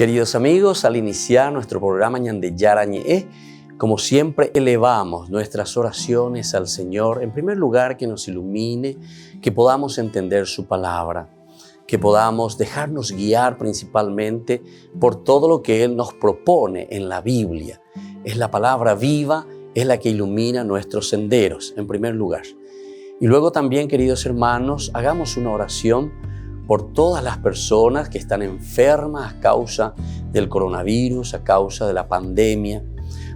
Queridos amigos, al iniciar nuestro programa Ñande Yarañe, como siempre elevamos nuestras oraciones al Señor, en primer lugar que nos ilumine, que podamos entender su palabra, que podamos dejarnos guiar principalmente por todo lo que Él nos propone en la Biblia. Es la palabra viva, es la que ilumina nuestros senderos, en primer lugar. Y luego también, queridos hermanos, hagamos una oración por todas las personas que están enfermas a causa del coronavirus, a causa de la pandemia.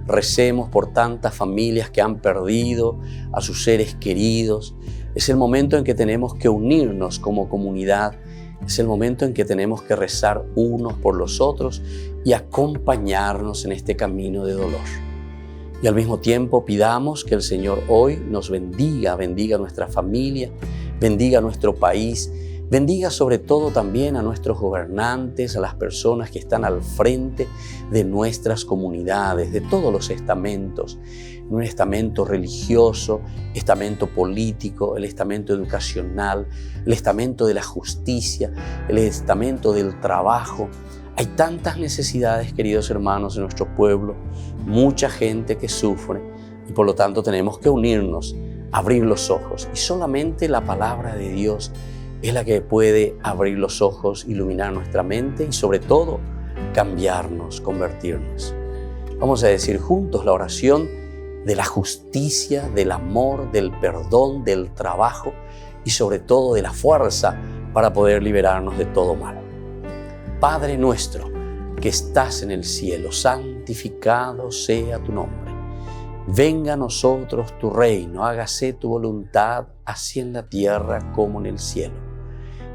Recemos por tantas familias que han perdido a sus seres queridos. Es el momento en que tenemos que unirnos como comunidad. Es el momento en que tenemos que rezar unos por los otros y acompañarnos en este camino de dolor. Y al mismo tiempo pidamos que el Señor hoy nos bendiga nuestra familia, bendiga nuestro país, bendiga sobre todo también a nuestros gobernantes, a las personas que están al frente de nuestras comunidades, de todos los estamentos, un estamento religioso, estamento político, el estamento educacional, el estamento de la justicia, el estamento del trabajo. Hay tantas necesidades, queridos hermanos, en nuestro pueblo, mucha gente que sufre y por lo tanto tenemos que unirnos, abrir los ojos y solamente la palabra de Dios es la que puede abrir los ojos, iluminar nuestra mente y sobre todo cambiarnos, convertirnos. Vamos a decir juntos la oración de la justicia, del amor, del perdón, del trabajo y sobre todo de la fuerza para poder liberarnos de todo mal. Padre nuestro que estás en el cielo, santificado sea tu nombre. Venga a nosotros tu reino, hágase tu voluntad, así en la tierra como en el cielo.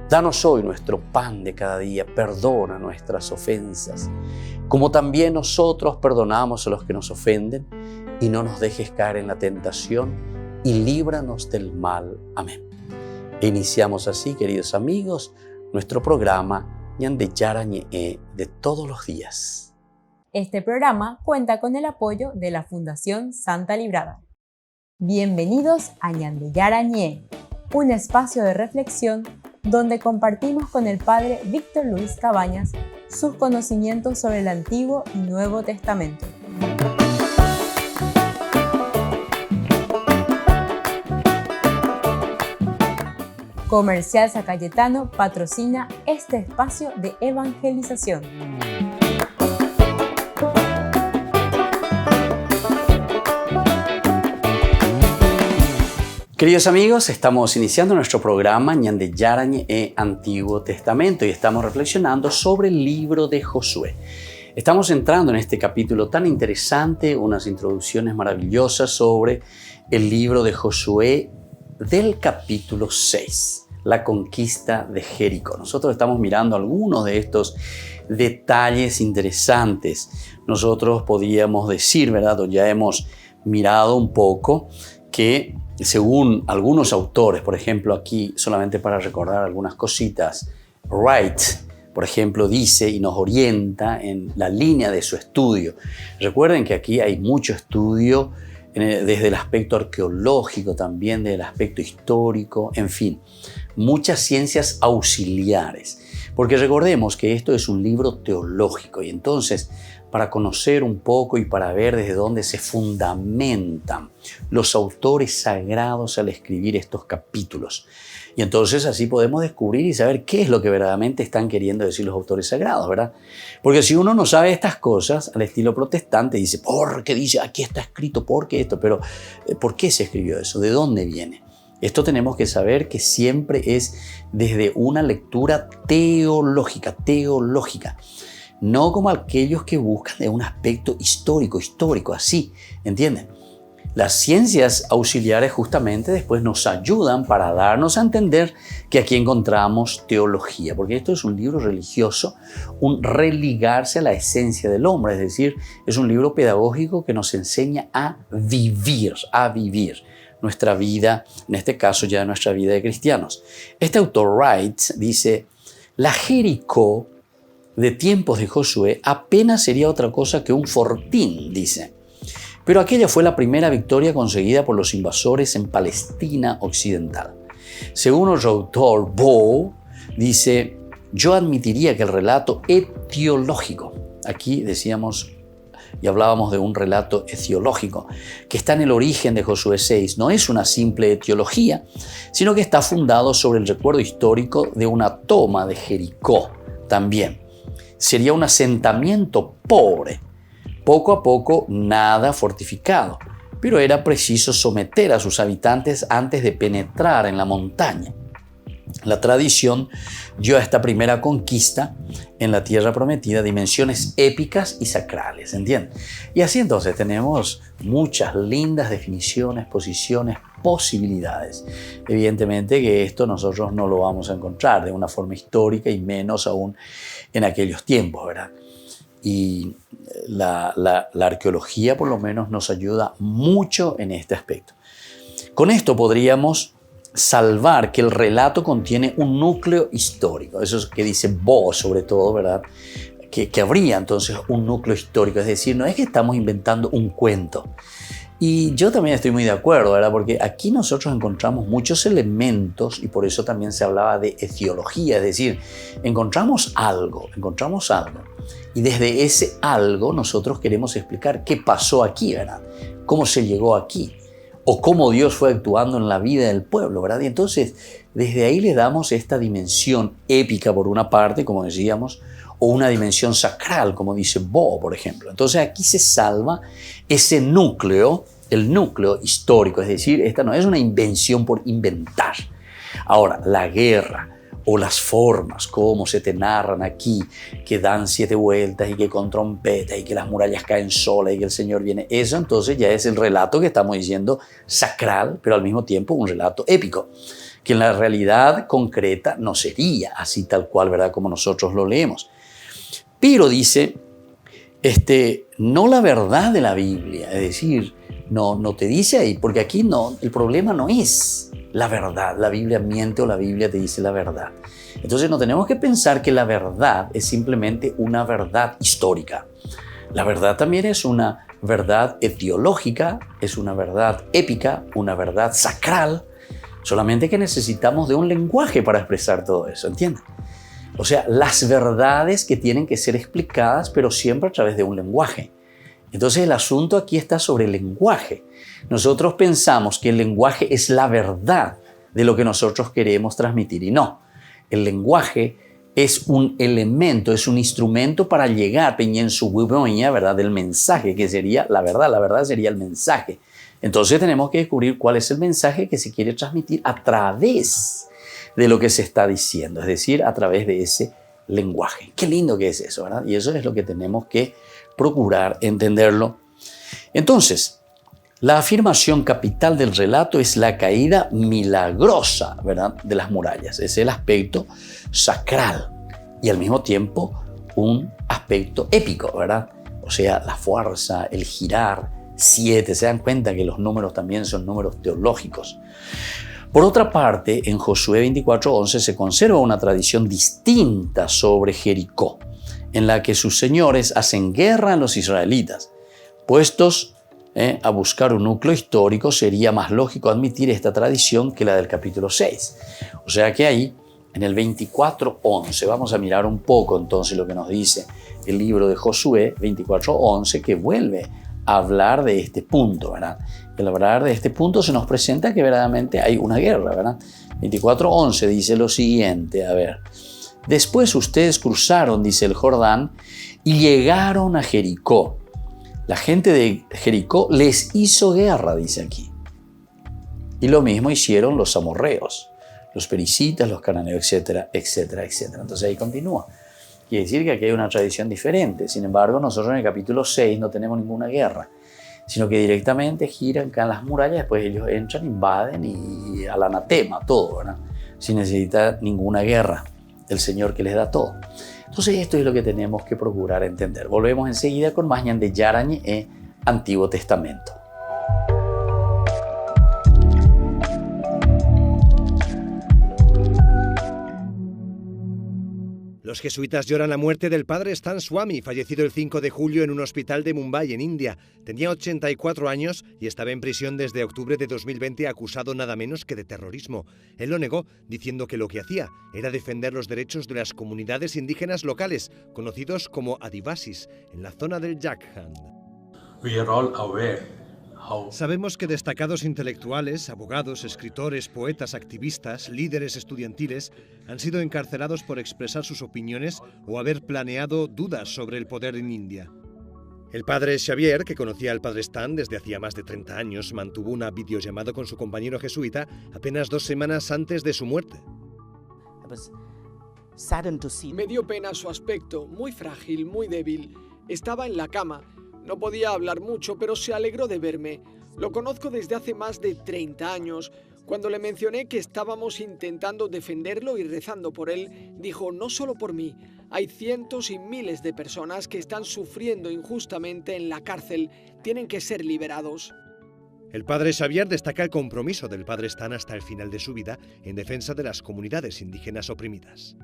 Danos hoy nuestro pan de cada día, perdona nuestras ofensas, como también nosotros perdonamos a los que nos ofenden, y no nos dejes caer en la tentación, y líbranos del mal. Amén. E iniciamos así, queridos amigos, nuestro programa Ñande Yarañe de todos los días. Este programa cuenta con el apoyo de la Fundación Santa Librada. Bienvenidos a Ñande Yarañe, un espacio de reflexión donde compartimos con el Padre Víctor Luis Cabañas sus conocimientos sobre el Antiguo y Nuevo Testamento. Comercial San Cayetano patrocina este espacio de evangelización. Queridos amigos, estamos iniciando nuestro programa Ñande Yarañe Antiguo Testamento y estamos reflexionando sobre el libro de Josué. Estamos entrando en este capítulo tan interesante, unas introducciones maravillosas sobre el libro de Josué del capítulo 6, la conquista de Jericó. Nosotros estamos mirando algunos de estos detalles interesantes. Nosotros podríamos decir, ¿verdad? O ya hemos mirado un poco que según algunos autores, por ejemplo, aquí solamente para recordar algunas cositas, Wright, por ejemplo, dice y nos orienta en la línea de su estudio. Recuerden que aquí hay mucho estudio desde el aspecto arqueológico, también desde el aspecto histórico, en fin, muchas ciencias auxiliares. Porque recordemos que esto es un libro teológico y entonces para conocer un poco y para ver desde dónde se fundamentan los autores sagrados al escribir estos capítulos. Y entonces así podemos descubrir y saber qué es lo que verdaderamente están queriendo decir los autores sagrados, ¿verdad? Porque si uno no sabe estas cosas, al estilo protestante, dice, ¿por qué dice? Aquí está escrito, ¿por qué esto? Pero, ¿por qué se escribió eso? ¿De dónde viene? Esto tenemos que saber que siempre es desde una lectura teológica, no como aquellos que buscan de un aspecto histórico, así, ¿entienden? Las ciencias auxiliares justamente después nos ayudan para darnos a entender que aquí encontramos teología, porque esto es un libro religioso, un religarse a la esencia del hombre, es decir, es un libro pedagógico que nos enseña a vivir nuestra vida, en este caso ya nuestra vida de cristianos. Este autor Wright dice, la Jericó de tiempos de Josué apenas sería otra cosa que un fortín, dice. Pero aquella fue la primera victoria conseguida por los invasores en Palestina occidental. Según otro autor, Bow, dice, yo admitiría que el relato etiológico, aquí decíamos y hablábamos de un relato etiológico, que está en el origen de Josué 6, no es una simple etiología, sino que está fundado sobre el recuerdo histórico de una toma de Jericó también. Sería un asentamiento pobre, poco a poco nada fortificado, pero era preciso someter a sus habitantes antes de penetrar en la montaña. La tradición dio a esta primera conquista en la tierra prometida dimensiones épicas y sacrales, ¿entienden? Y así entonces tenemos muchas lindas definiciones, posiciones, posibilidades. Evidentemente que esto nosotros no lo vamos a encontrar de una forma histórica y menos aún en aquellos tiempos, ¿verdad? Y la arqueología por lo menos nos ayuda mucho en este aspecto. Con esto podríamos salvar que el relato contiene un núcleo histórico, eso es que dice Bo sobre todo, ¿verdad? Que habría entonces un núcleo histórico, es decir, no es que estamos inventando un cuento. Y yo también estoy muy de acuerdo, ¿verdad? Porque aquí nosotros encontramos muchos elementos y por eso también se hablaba de etiología, es decir, encontramos algo y desde ese algo nosotros queremos explicar qué pasó aquí, ¿verdad? Cómo se llegó aquí o cómo Dios fue actuando en la vida del pueblo, ¿verdad? Y entonces desde ahí le damos esta dimensión épica por una parte, como decíamos, o una dimensión sacral, como dice Bo, por ejemplo. Entonces aquí se salva ese núcleo, el núcleo histórico, es decir, esta no es una invención por inventar. Ahora, la guerra o las formas, como se te narran aquí, que dan 7 vueltas y que con trompeta y que las murallas caen solas y que el Señor viene, eso entonces ya es el relato que estamos diciendo sacral, pero al mismo tiempo un relato épico, que en la realidad concreta no sería así tal cual, ¿verdad? Como nosotros lo leemos. Pero dice, no la verdad de la Biblia, es decir, no te dice ahí, porque aquí no, el problema no es la verdad, la Biblia miente o la Biblia te dice la verdad. Entonces no tenemos que pensar que la verdad es simplemente una verdad histórica. La verdad también es una verdad etiológica, es una verdad épica, una verdad sacral, solamente que necesitamos de un lenguaje para expresar todo eso, ¿entienden? O sea, las verdades que tienen que ser explicadas, pero siempre a través de un lenguaje. Entonces el asunto aquí está sobre el lenguaje. Nosotros pensamos que el lenguaje es la verdad de lo que nosotros queremos transmitir y no. El lenguaje es un elemento, es un instrumento para llegar en su ¿verdad? Del mensaje, que sería la verdad sería el mensaje. Entonces tenemos que descubrir cuál es el mensaje que se quiere transmitir a través de lo que se está diciendo, es decir, a través de ese lenguaje. Qué lindo que es eso, ¿verdad? Y eso es lo que tenemos que procurar entenderlo. Entonces, la afirmación capital del relato es la caída milagrosa, ¿verdad?, de las murallas. Es el aspecto sacral y al mismo tiempo un aspecto épico, ¿verdad? O sea, la fuerza, el girar, 7. Se dan cuenta que los números también son números teológicos. Por otra parte, en Josué 24:11 se conserva una tradición distinta sobre Jericó, en la que sus señores hacen guerra a los israelitas. Puestos a buscar un núcleo histórico, sería más lógico admitir esta tradición que la del capítulo 6. O sea que ahí, en el 24:11, vamos a mirar un poco entonces lo que nos dice el libro de Josué 24:11, que vuelve a hablar de este punto, ¿verdad? Al hablar de este punto se nos presenta que verdaderamente hay una guerra, ¿verdad? 24:11 dice lo siguiente, a ver. Después ustedes cruzaron, dice el Jordán, y llegaron a Jericó. La gente de Jericó les hizo guerra, dice aquí. Y lo mismo hicieron los amorreos, los pericitas, los cananeos, etcétera, etcétera, etcétera. Entonces ahí continúa. Quiere decir que aquí hay una tradición diferente. Sin embargo, nosotros en el capítulo 6 no tenemos ninguna guerra, sino que directamente giran, caen las murallas, después ellos entran, invaden y al anatema, todo, ¿verdad? Sin necesitar ninguna guerra. El Señor que les da todo. Entonces esto es lo que tenemos que procurar entender. Volvemos enseguida con más Ñande Yarañe Antiguo Testamento. Los jesuitas lloran la muerte del padre Stan Swami, fallecido el 5 de julio en un hospital de Mumbai, en India. Tenía 84 años y estaba en prisión desde octubre de 2020 acusado nada menos que de terrorismo. Él lo negó, diciendo que lo que hacía era defender los derechos de las comunidades indígenas locales, conocidos como Adivasis, en la zona del Jharkhand. Sabemos que destacados intelectuales, abogados, escritores, poetas, activistas, líderes estudiantiles han sido encarcelados por expresar sus opiniones o haber planeado dudas sobre el poder en India. El padre Xavier, que conocía al padre Stan desde hacía más de 30 años, mantuvo una videollamada con su compañero jesuita apenas 2 semanas antes de su muerte. Me dio pena su aspecto, muy frágil, muy débil. Estaba en la cama. No podía hablar mucho, pero se alegró de verme. Lo conozco desde hace más de 30 años. Cuando le mencioné que estábamos intentando defenderlo y rezando por él, dijo: no solo por mí, hay cientos y miles de personas que están sufriendo injustamente en la cárcel. Tienen que ser liberados. El padre Xavier destaca el compromiso del padre Stan hasta el final de su vida en defensa de las comunidades indígenas oprimidas.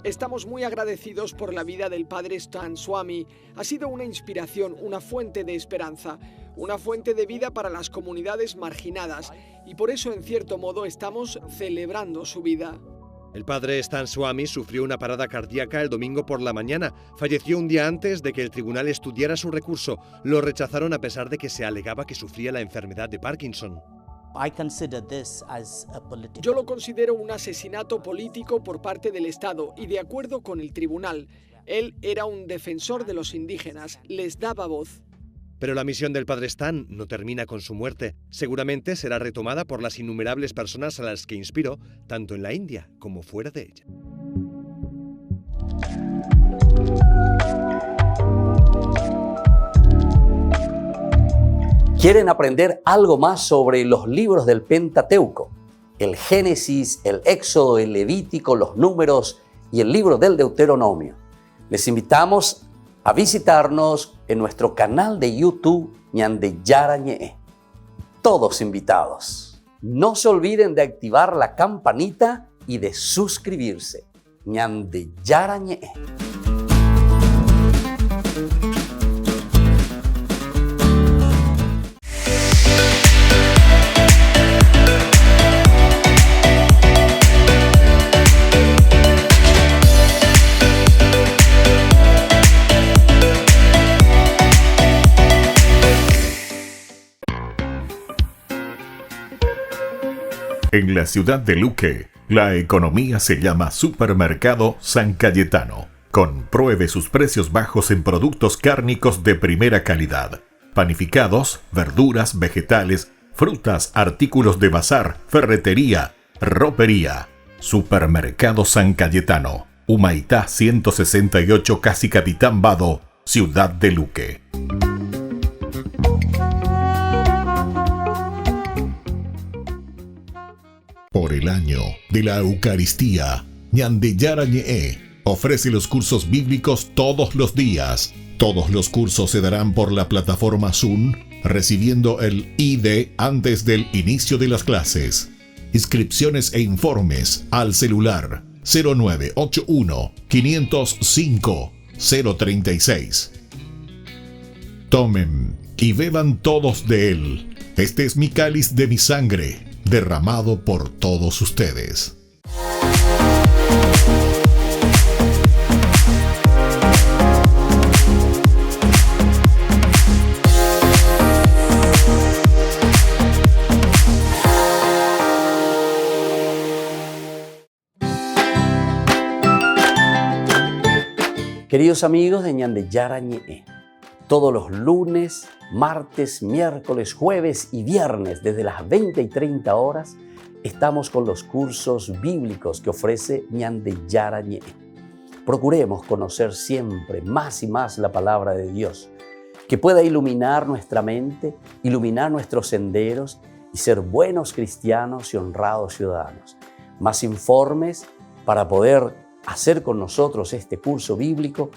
Estamos muy agradecidos por la vida del padre Stan Swami. Ha sido una inspiración, una fuente de esperanza, una fuente de vida para las comunidades marginadas, y por eso, en cierto modo, estamos celebrando su vida. El padre Stan Swami sufrió una parada cardíaca el domingo por la mañana. Falleció un día antes de que el tribunal estudiara su recurso. Lo rechazaron a pesar de que se alegaba que sufría la enfermedad de Parkinson. Yo lo considero un asesinato político por parte del Estado y de acuerdo con el tribunal. Él era un defensor de los indígenas, les daba voz. Pero la misión del padre Stan no termina con su muerte. Seguramente será retomada por las innumerables personas a las que inspiró, tanto en la India como fuera de ella. ¿Quieren aprender algo más sobre los libros del Pentateuco? El Génesis, el Éxodo, el Levítico, los Números y el libro del Deuteronomio. Les invitamos a visitarnos en nuestro canal de YouTube Ñande Yarañe. Todos invitados. No se olviden de activar la campanita y de suscribirse. Ñande Yarañe. En la ciudad de Luque, la economía se llama Supermercado San Cayetano. Compruebe sus precios bajos en productos cárnicos de primera calidad. Panificados, verduras, vegetales, frutas, artículos de bazar, ferretería, ropería. Supermercado San Cayetano, Humaitá 168, Casi Capitán Vado, ciudad de Luque. Por el año de la Eucaristía, Ñande Yarañe ofrece los cursos bíblicos todos los días. Todos los cursos se darán por la plataforma Zoom, recibiendo el ID antes del inicio de las clases. Inscripciones e informes al celular 0981 505 036. Tomen y beban todos de él. Este es mi cáliz de mi sangre, derramado por todos ustedes. Queridos amigos de Ñande Yarañe, todos los lunes, martes, miércoles, jueves y viernes desde las 20 y 30 horas estamos con los cursos bíblicos que ofrece Ñande Yarañe. Procuremos conocer siempre más y más la palabra de Dios, que pueda iluminar nuestra mente, iluminar nuestros senderos y ser buenos cristianos y honrados ciudadanos. Más informes para poder hacer con nosotros este curso bíblico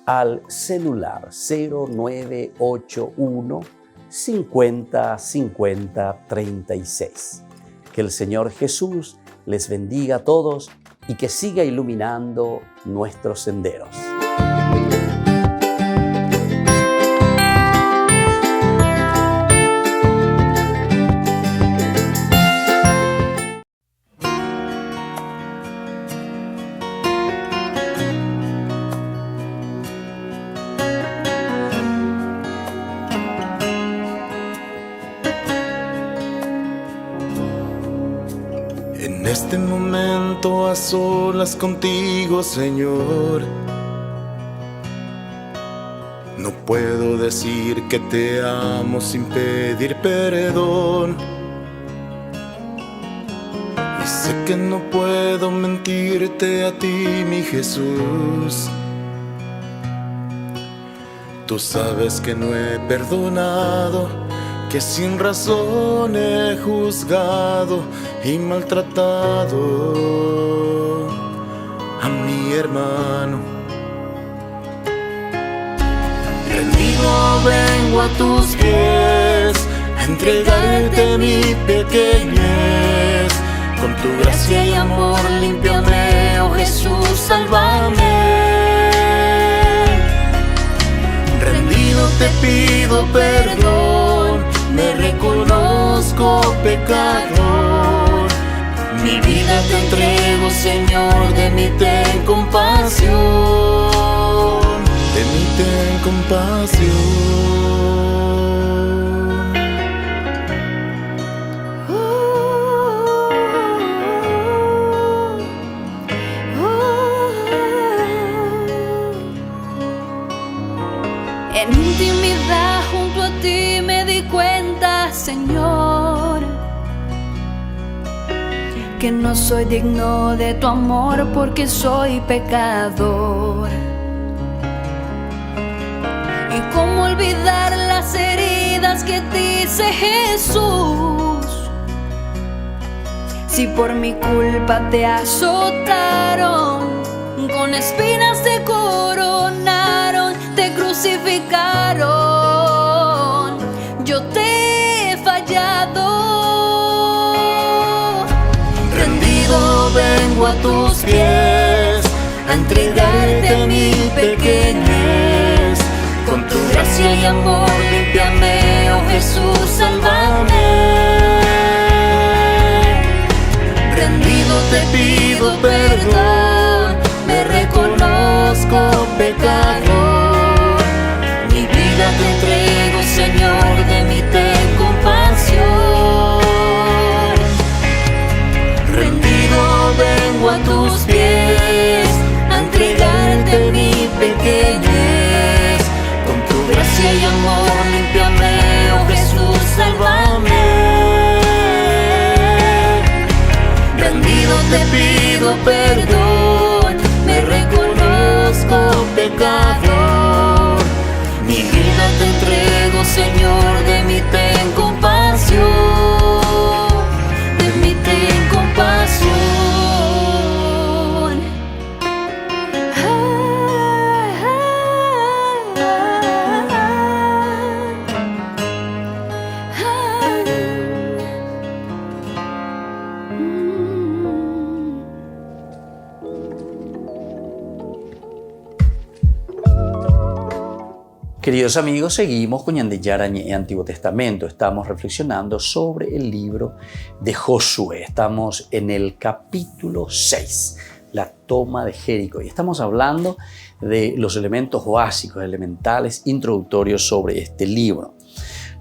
al celular 0981 50 50 36. Que el Señor Jesús les bendiga a todos y que siga iluminando nuestros senderos. En este momento a solas contigo, Señor, no puedo decir que te amo sin pedir perdón. Y sé que no puedo mentirte a ti, mi Jesús. Tú sabes que no he perdonado, que sin razón he juzgado y maltratado a mi hermano. Rendido vengo a tus pies, a entregarte mi pequeñez. Con tu gracia y amor límpiame, oh Jesús, sálvame. Rendido te pido perdón, me reconozco pecador. Mi vida te entrego, Señor, de mí ten compasión, de mí ten compasión. En intimidad junto a ti me di cuenta, Señor, que no soy digno de tu amor porque soy pecador. Y cómo olvidar las heridas que te hice, Jesús, si por mi culpa te azotaron, con espinas te coronaron, te crucificaron. Yo te he fallado. Rendido vengo a tus pies, a entregarte mi pequeñez. Con tu gracia y amor límpiame, oh Jesús, sálvame. Rendido te pido perdón, me reconozco pecador. Mi vida te entrego, Señor, de mí ten compasión. Rendido vengo a tus pies, a entregarte mi pequeñez. Con tu gracia y amor límpiame, oh Jesús, sálvame. Rendido te pido perdón, me reconozco pecador. Mi vida te entrego, Señor, de mí ten compasión, de mí ten compasión. Queridos amigos, seguimos con Ñande Yarañé Antiguo Testamento. Estamos reflexionando sobre el libro de Josué. Estamos en el capítulo 6, la toma de Jericó. Y estamos hablando de los elementos básicos, elementales, introductorios sobre este libro.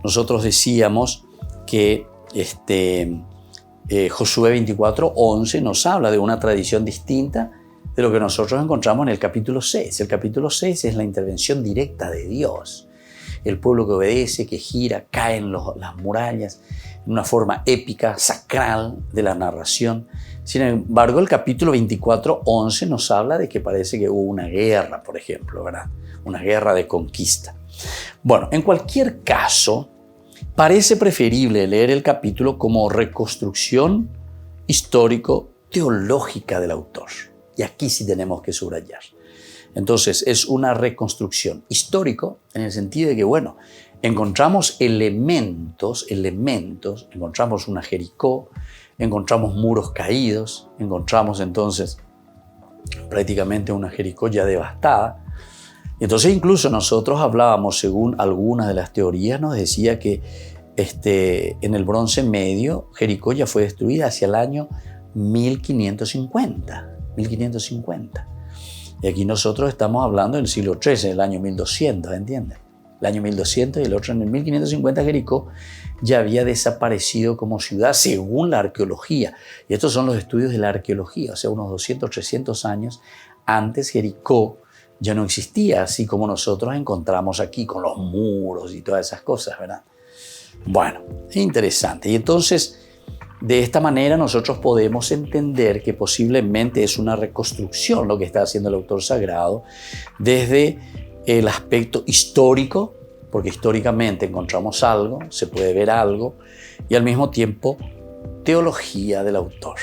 Nosotros decíamos que Josué 24:11 nos habla de una tradición distinta de lo que nosotros encontramos en el capítulo 6. El capítulo 6 es la intervención directa de Dios. El pueblo que obedece, que gira, caen las murallas en una forma épica, sacral de la narración. Sin embargo, el capítulo 24:11 nos habla de que parece que hubo una guerra, por ejemplo, ¿verdad? Una guerra de conquista. Bueno, en cualquier caso, parece preferible leer el capítulo como reconstrucción histórico-teológica del autor. Y aquí sí tenemos que subrayar. Entonces, es una reconstrucción histórico en el sentido de que, bueno, encontramos elementos, encontramos una Jericó, encontramos muros caídos, encontramos entonces prácticamente una Jericó ya devastada. Entonces incluso nosotros hablábamos, según algunas de las teorías, nos decía que en el Bronce Medio Jericó ya fue destruida hacia el año 1550. Y aquí nosotros estamos hablando del siglo XIII, el año 1200, ¿entienden? El año 1200 y el otro en el 1550 Jericó ya había desaparecido como ciudad según la arqueología. Y estos son los estudios de la arqueología, o sea, unos 200, 300 años antes Jericó ya no existía, así como nosotros encontramos aquí con los muros y todas esas cosas, ¿verdad? Bueno, es interesante. Y entonces, de esta manera nosotros podemos entender que posiblemente es una reconstrucción lo que está haciendo el autor sagrado desde el aspecto histórico, porque históricamente encontramos algo, se puede ver algo, y al mismo tiempo teología del autor,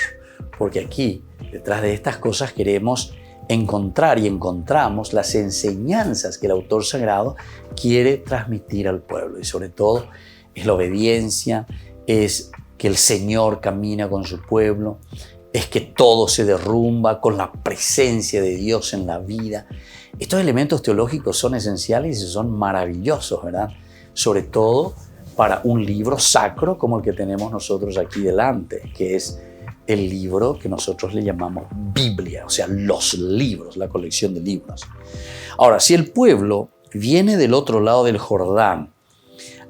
porque aquí, detrás de estas cosas, queremos encontrar y encontramos las enseñanzas que el autor sagrado quiere transmitir al pueblo, y sobre todo es la obediencia, es que el Señor camina con su pueblo, es que todo se derrumba con la presencia de Dios en la vida. Estos elementos teológicos son esenciales y son maravillosos, ¿verdad? Sobre todo para un libro sacro como el que tenemos nosotros aquí delante, que es el libro que nosotros le llamamos Biblia, o sea, los libros, la colección de libros. Ahora, si el pueblo viene del otro lado del Jordán,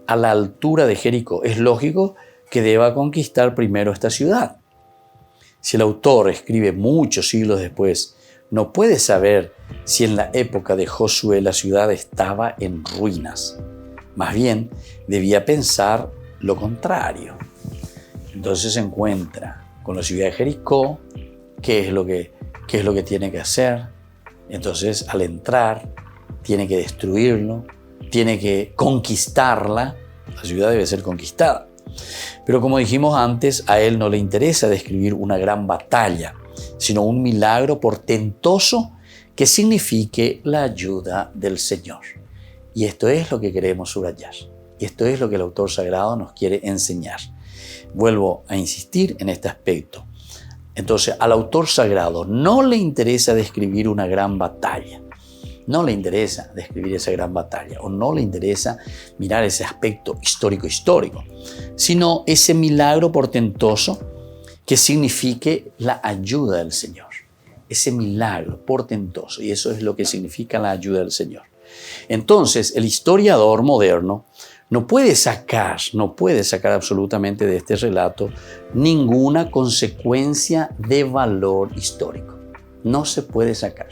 a la altura de Jericó, es lógico que deba conquistar primero esta ciudad. Si el autor escribe muchos siglos después, no puede saber si en la época de Josué la ciudad estaba en ruinas. Más bien, debía pensar lo contrario. Entonces se encuentra con la ciudad de Jericó, qué es lo que tiene que hacer. Entonces, al entrar, tiene que destruirlo, tiene que conquistarla. La ciudad debe ser conquistada. Pero como dijimos antes, a él no le interesa describir una gran batalla, sino un milagro portentoso que signifique la ayuda del Señor. Y esto es lo que queremos subrayar. Y esto es lo que el autor sagrado nos quiere enseñar. Vuelvo a insistir en este aspecto. Entonces, al autor sagrado no le interesa describir una gran batalla. No le interesa describir esa gran batalla o no le interesa mirar ese aspecto histórico, sino ese milagro portentoso que signifique la ayuda del Señor. Ese milagro portentoso, y eso es lo que significa la ayuda del Señor. Entonces, el historiador moderno no puede sacar absolutamente de este relato ninguna consecuencia de valor histórico. No se puede sacar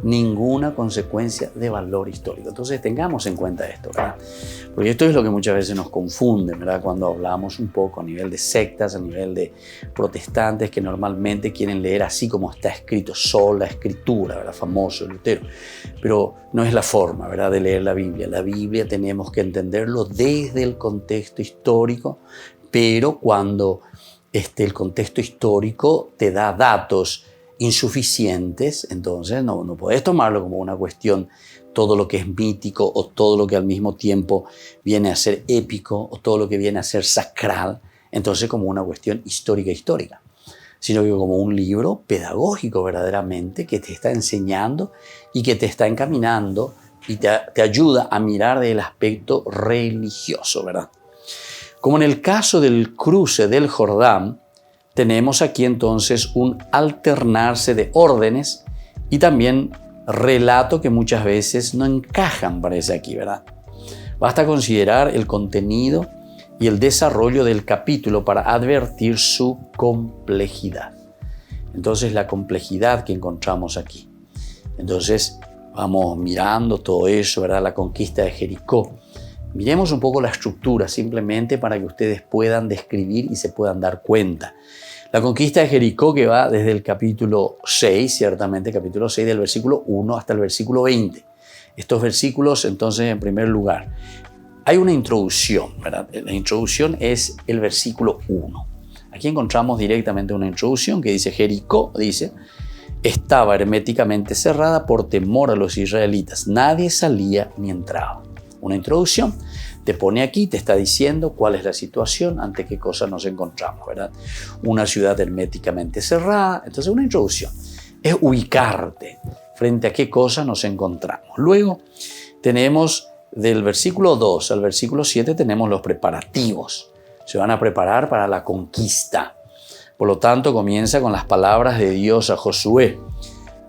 ninguna consecuencia de valor histórico. Entonces tengamos en cuenta esto, ¿verdad? Porque esto es lo que muchas veces nos confunde, ¿verdad? Cuando hablamos un poco a nivel de sectas, a nivel de protestantes que normalmente quieren leer así como está escrito, sola escritura, ¿verdad? Famoso Lutero. Pero no es la forma, ¿verdad?, de leer la Biblia. La Biblia tenemos que entenderlo desde el contexto histórico, pero cuando el contexto histórico te da datos insuficientes, entonces no puedes tomarlo como una cuestión, todo lo que es mítico o todo lo que al mismo tiempo viene a ser épico o todo lo que viene a ser sacral, entonces como una cuestión histórica, sino que como un libro pedagógico verdaderamente que te está enseñando y que te está encaminando y te ayuda a mirar del aspecto religioso, ¿verdad? Como en el caso del cruce del Jordán, tenemos aquí entonces un alternarse de órdenes y también relato que muchas veces no encajan, parece aquí, ¿verdad? Basta considerar el contenido y el desarrollo del capítulo para advertir su complejidad. Entonces, la complejidad que encontramos aquí. Entonces, vamos mirando todo eso, ¿verdad? La conquista de Jericó. Miremos un poco la estructura simplemente para que ustedes puedan describir y se puedan dar cuenta. La conquista de Jericó, que va desde el capítulo 6, ciertamente capítulo 6, del versículo 1 hasta el versículo 20. Estos versículos, entonces, en primer lugar, hay una introducción, ¿verdad? La introducción es el versículo 1. Aquí encontramos directamente una introducción que dice: Jericó, dice, estaba herméticamente cerrada por temor a los israelitas. Nadie salía ni entraba. Una introducción. Te pone aquí, te está diciendo cuál es la situación, ante qué cosas nos encontramos, ¿verdad? Una ciudad herméticamente cerrada. Entonces, una introducción. es ubicarte frente a qué cosa nos encontramos. Luego tenemos del versículo 2 al versículo 7 tenemos los preparativos. Se van a preparar para la conquista. Por lo tanto, comienza con las palabras de Dios a Josué,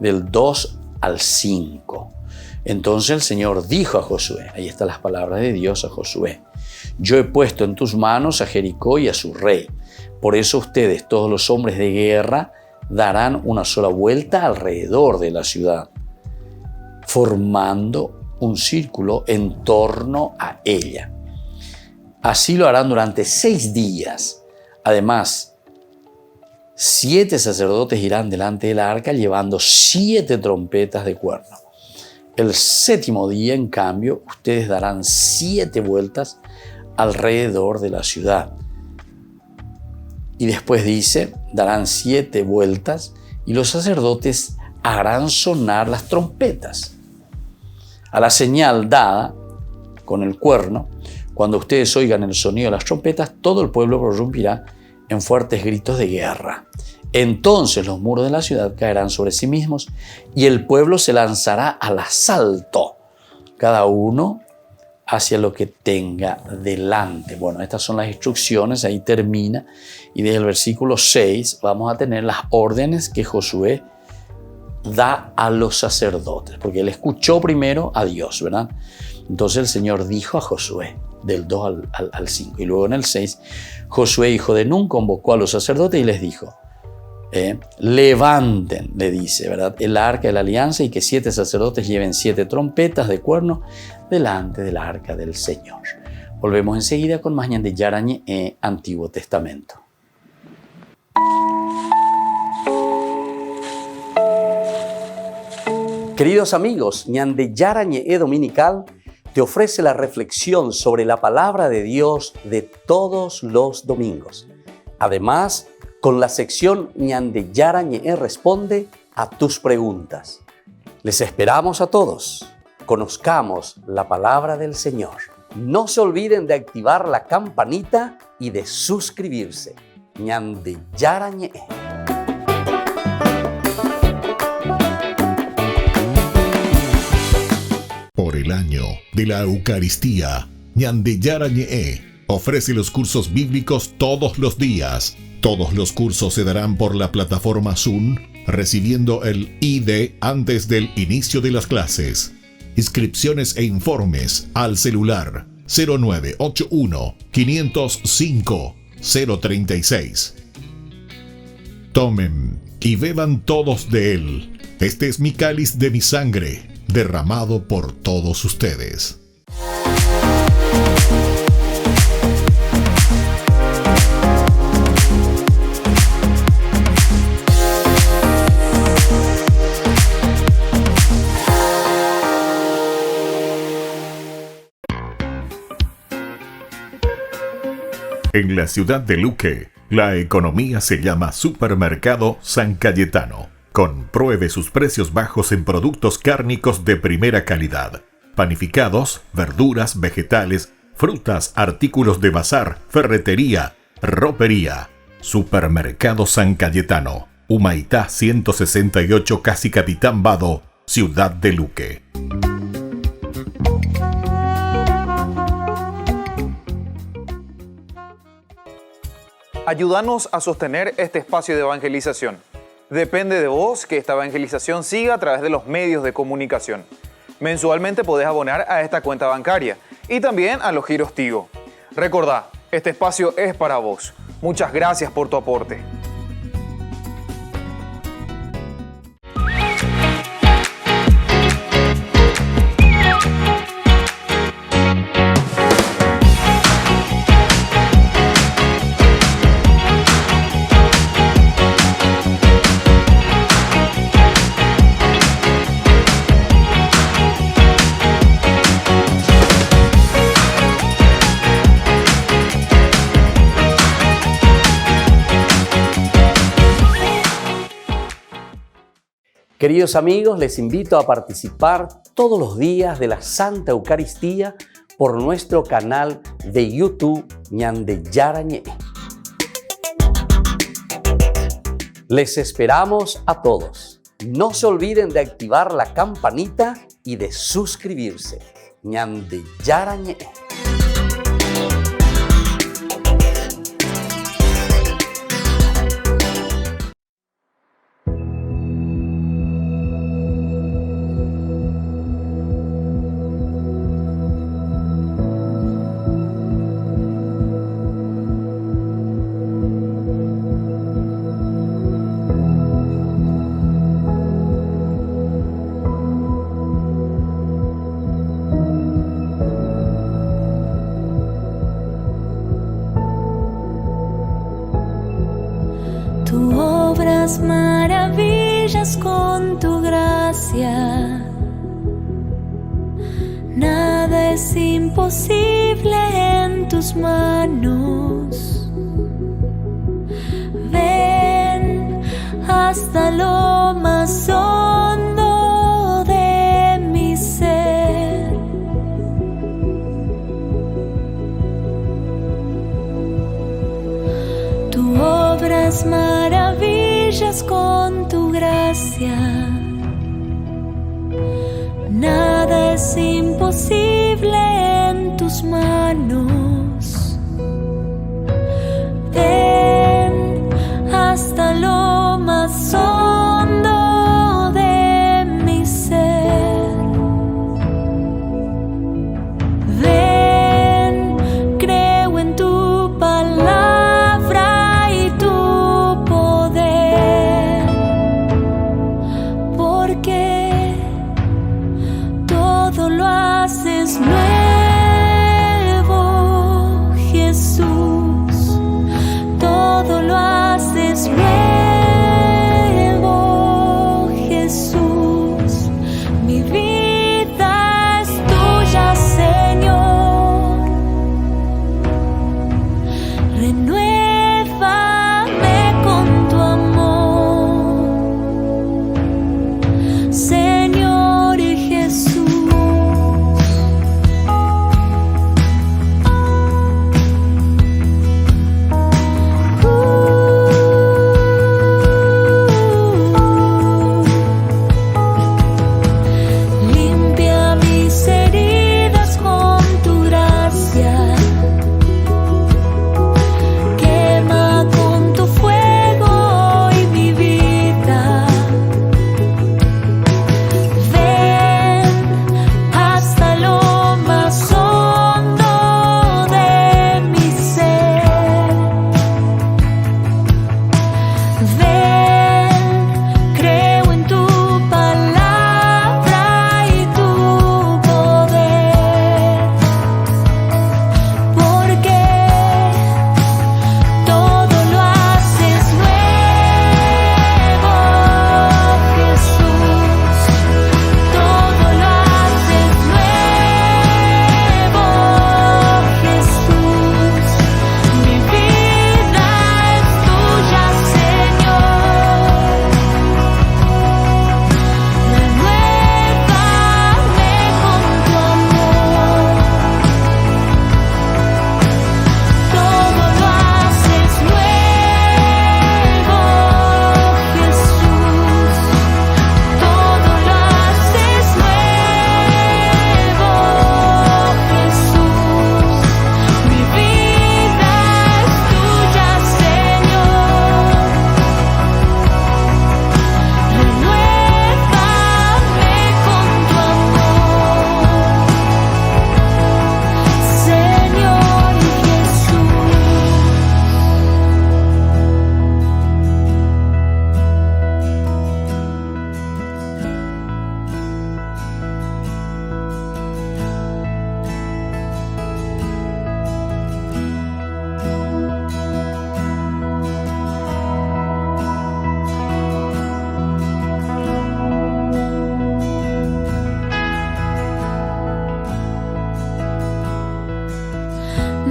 del 2 al 5. Entonces el Señor dijo a Josué, ahí están las palabras de Dios a Josué: yo he puesto en tus manos a Jericó y a su rey. Por eso ustedes, todos los hombres de guerra, darán una sola vuelta alrededor de la ciudad, formando un círculo en torno a ella. Así lo harán durante 6 días. Además, 7 sacerdotes irán delante del arca llevando 7 trompetas de cuerno. El 7º día, en cambio, ustedes darán 7 vueltas alrededor de la ciudad. Y después dice, darán 7 vueltas y los sacerdotes harán sonar las trompetas. A la señal dada con el cuerno, cuando ustedes oigan el sonido de las trompetas, todo el pueblo prorrumpirá en fuertes gritos de guerra. Entonces los muros de la ciudad caerán sobre sí mismos y el pueblo se lanzará al asalto, cada uno hacia lo que tenga delante. Bueno, estas son las instrucciones, ahí termina. Y desde el versículo 6 vamos a tener las órdenes que Josué da a los sacerdotes, porque él escuchó primero a Dios, ¿verdad? Entonces el Señor dijo a Josué, del 2 al 5, y luego en el 6, Josué, hijo de Nun, convocó a los sacerdotes y les dijo, levanten, le dice, ¿verdad?, el arca de la alianza y que 7 sacerdotes lleven 7 trompetas de cuerno delante del arca del Señor. Volvemos enseguida con más Ñande Yarañe, Antiguo Testamento. Queridos amigos, Ñande Yarañe Dominical te ofrece la reflexión sobre la palabra de Dios de todos los domingos. Además, con la sección Ñande Yarañe responde a tus preguntas. Les esperamos a todos. Conozcamos la palabra del Señor. No se olviden de activar la campanita y de suscribirse. Ñande Yarañe. Por el año de la Eucaristía, Ñande Yarañe ofrece los cursos bíblicos todos los días. Todos los cursos se darán por la plataforma Zoom, recibiendo el ID antes del inicio de las clases. Inscripciones e informes al celular 0981 505 036. Tomen y beban todos de él. Este es mi cáliz de mi sangre, derramado por todos ustedes. En la ciudad de Luque, la economía se llama Supermercado San Cayetano. Compruebe sus precios bajos en productos cárnicos de primera calidad. Panificados, verduras, vegetales, frutas, artículos de bazar, ferretería, ropería. Supermercado San Cayetano. Humaitá 168, Casi Capitán Vado, ciudad de Luque. Ayúdanos a sostener este espacio de evangelización. Depende de vos que esta evangelización siga a través de los medios de comunicación. Mensualmente podés abonar a esta cuenta bancaria y también a los giros Tigo. Recordá, este espacio es para vos. Muchas gracias por tu aporte. Queridos amigos, les invito a participar todos los días de la Santa Eucaristía por nuestro canal de YouTube Ñande Yarañe. Les esperamos a todos. No se olviden de activar la campanita y de suscribirse. Ñande Yarañe. Tú obras maravillas con tu gracia. Nada es imposible en tus manos. Ven hasta lo más hondo de mi ser. Tú obras maravillas con tu gracia. Nada es imposible en tus manos. Ven hasta lo más hondo de mi ser. Ven, creo en tu palabra y tu poder, porque todo lo haces nuevo, Jesús. Todo lo haces nuevo, Jesús. Mi vida es tuya, Señor. Renuévame con tu amor, Señor y Jesús. Limpia mis heridas con tu gracia. Quema con tu fuego hoy mi vida. Ven hasta lo más hondo de mi ser. Ven, creo en tu palabra y tu poder, porque todo lo haces nuevo, Jesús. Todo lo haces nuevo, Jesús. Mi vida es tuya, Señor. Renuévame con tu amor. Todo lo haces nuevo, Jesús. Todo lo haces nuevo, Jesús. Mi vida es tuya, Señor. Renuévame con tu amor, Señor y Jesús.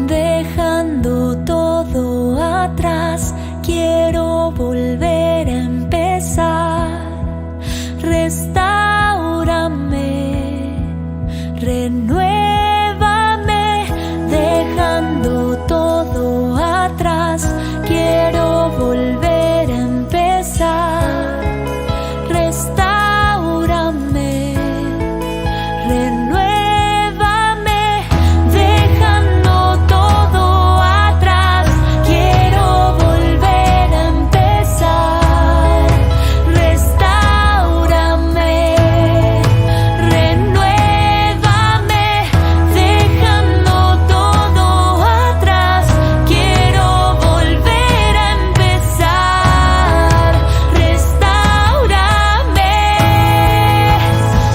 Dejando todo atrás, quiero volver a empezar. Restáurame, renuévame. Dejando todo atrás, quiero volver a empezar. Restáurame. Renuévame, dejando todo atrás. Quiero volver a empezar. Restáurame, renuévame, dejando todo atrás. Quiero volver a empezar. Restáurame,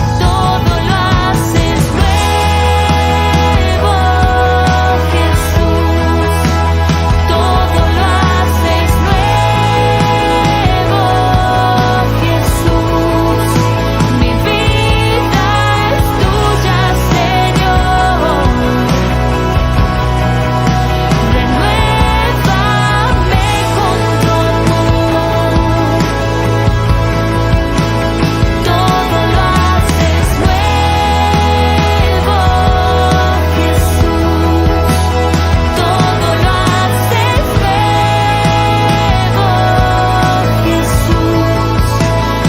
todo lo haces nuevo, Jesús. Todo lo haces nuevo, Jesús. Mi vida es tuya, Señor. Renuévame con tu amor. Todo lo haces nuevo, Jesús. Todo lo haces nuevo, Jesús.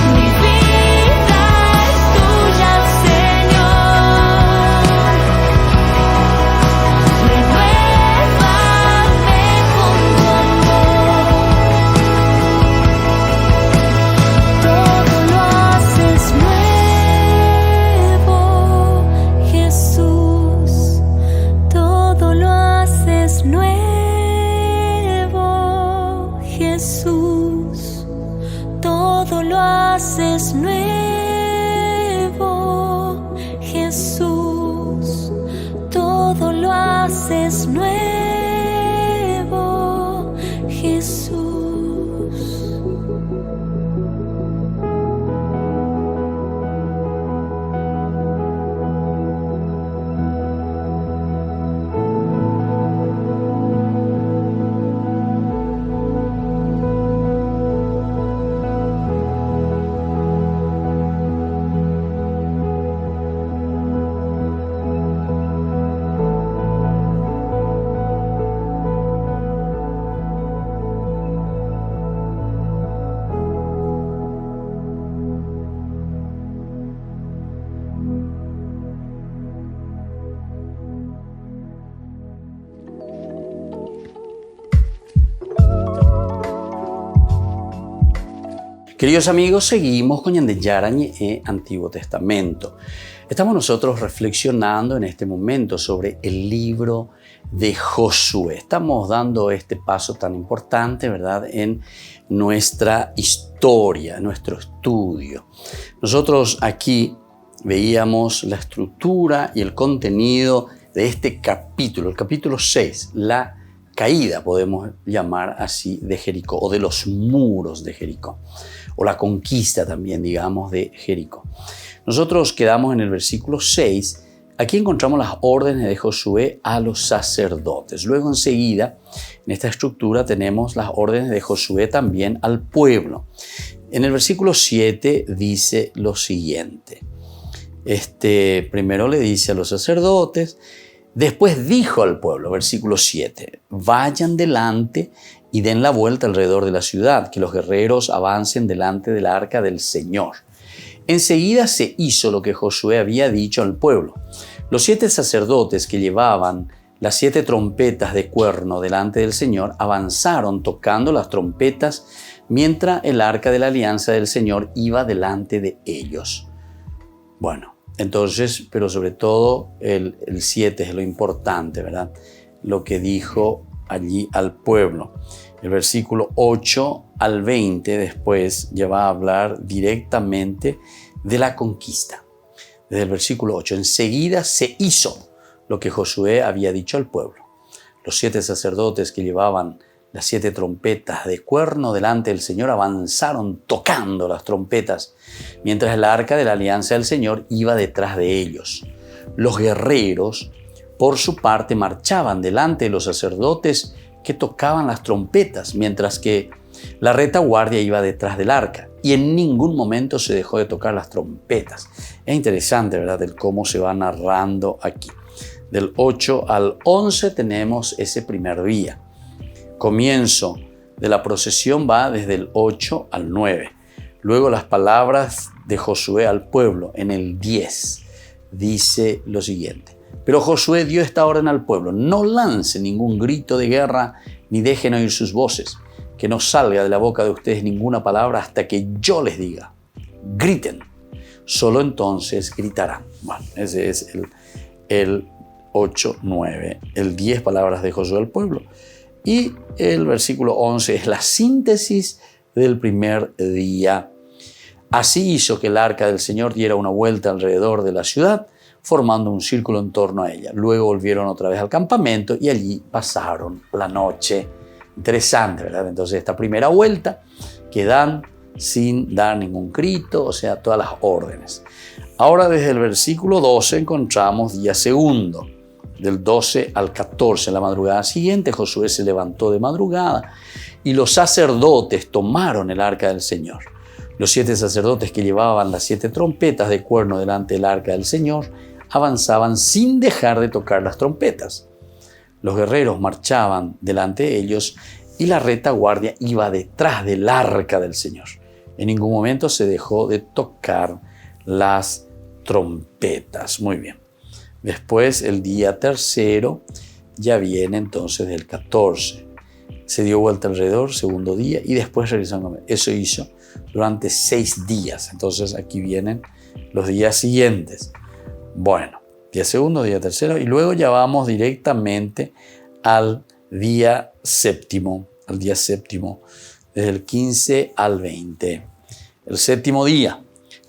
Mi vida es tuya, Señor. Renuévame con tu amor. Todo lo haces nuevo, Jesús. Todo lo haces nuevo, Jesús. Todo lo haces nuevo, Jesús. Todo lo haces nuevo, Jesús. Queridos amigos, seguimos con Ñande Yarañe Antiguo Testamento. Estamos nosotros reflexionando en este momento sobre el libro de Josué. Estamos dando este paso tan importante, ¿verdad?, en nuestra historia, en nuestro estudio. Nosotros aquí veíamos la estructura y el contenido de este capítulo, el capítulo 6, la caída, podemos llamar así, de Jericó, o de los muros de Jericó, o la conquista también, digamos, de Jericó. Nosotros quedamos en el versículo 6. Aquí encontramos las órdenes de Josué a los sacerdotes. Luego enseguida, en esta estructura, tenemos las órdenes de Josué también al pueblo. En el versículo 7 dice lo siguiente. Primero le dice a los sacerdotes, después dijo al pueblo, versículo 7, vayan delante y den la vuelta alrededor de la ciudad, que los guerreros avancen delante del arca del Señor. Enseguida se hizo lo que Josué había dicho al pueblo. Los 7 sacerdotes que llevaban las 7 trompetas de cuerno delante del Señor avanzaron tocando las trompetas mientras el arca de la alianza del Señor iba delante de ellos. Bueno, entonces, pero sobre todo el 7 es lo importante, ¿verdad? Lo que dijo allí al pueblo. El versículo 8 al 20 después ya va a hablar directamente de la conquista. Desde el versículo 8, enseguida se hizo lo que Josué había dicho al pueblo. Los 7 sacerdotes que llevaban las 7 trompetas de cuerno delante del Señor avanzaron tocando las trompetas, mientras el arca de la alianza del Señor iba detrás de ellos. Los guerreros, por su parte, marchaban delante de los sacerdotes que tocaban las trompetas, mientras que la retaguardia iba detrás del arca, y en ningún momento se dejó de tocar las trompetas. Es interesante, ¿verdad?, el cómo se va narrando aquí. Del 8 al 11 tenemos ese primer día. Comienzo de la procesión va desde el 8 al 9. Luego las palabras de Josué al pueblo en el 10. dice lo siguiente. Pero Josué dio esta orden al pueblo: no lance ningún grito de guerra ni dejen oír sus voces, que no salga de la boca de ustedes ninguna palabra hasta que yo les diga. Griten, solo entonces gritarán. Bueno, ese es el 8, 9, el 10 palabras de Josué al pueblo. Y el versículo 11 es la síntesis del primer día. Así hizo que el arca del Señor diera una vuelta alrededor de la ciudad, formando un círculo en torno a ella. Luego volvieron otra vez al campamento y allí pasaron la noche. Interesante, ¿verdad? Entonces esta primera vuelta que dan sin dar ningún grito, o sea, todas las órdenes. Ahora desde el versículo 12 encontramos día segundo. Del 12 al 14, la madrugada siguiente, Josué se levantó de madrugada y los sacerdotes tomaron el arca del Señor. Los 7 sacerdotes que llevaban las 7 trompetas de cuerno delante del arca del Señor avanzaban sin dejar de tocar las trompetas. Los guerreros marchaban delante de ellos y la retaguardia iba detrás del arca del Señor. En ningún momento se dejó de tocar las trompetas. Muy bien. Después, el día tercero, ya viene entonces del 14. Se dio vuelta alrededor, segundo día, y después regresó a comer. Eso hizo durante 6 días. Entonces, aquí vienen los días siguientes. Bueno, día segundo, día tercero, y luego ya vamos directamente al día séptimo. Al día séptimo, desde el 15 al 20. El séptimo día.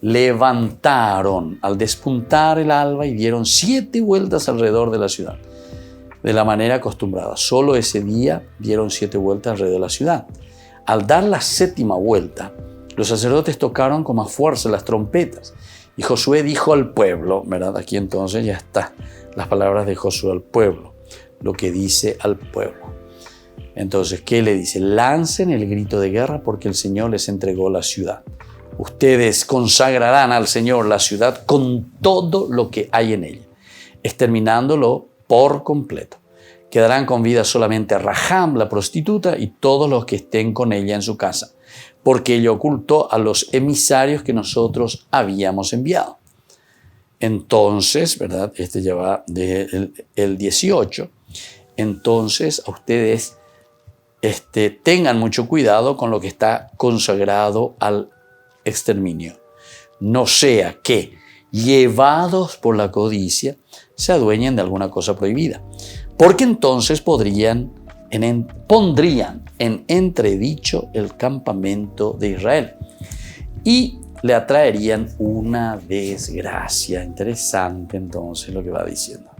Levantaron al despuntar el alba y dieron 7 vueltas alrededor de la ciudad, de la manera acostumbrada. Solo ese día dieron 7 vueltas alrededor de la ciudad. Al dar la 7ª vuelta, los sacerdotes tocaron con más fuerza las trompetas. Y Josué dijo al pueblo, ¿verdad? Aquí entonces ya están las palabras de Josué al pueblo, lo que dice al pueblo. Entonces, ¿qué le dice? Lancen el grito de guerra porque el Señor les entregó la ciudad. Ustedes consagrarán al Señor la ciudad con todo lo que hay en ella, exterminándolo por completo. Quedarán con vida solamente Rahab, la prostituta, y todos los que estén con ella en su casa, porque ella ocultó a los emisarios que nosotros habíamos enviado. Entonces, ¿verdad? Este ya va del 18. Entonces, a ustedes tengan mucho cuidado con lo que está consagrado al exterminio. No sea que, llevados por la codicia, se adueñen de alguna cosa prohibida, porque entonces pondrían en entredicho el campamento de Israel y le atraerían una desgracia. Interesante entonces lo que va diciendo.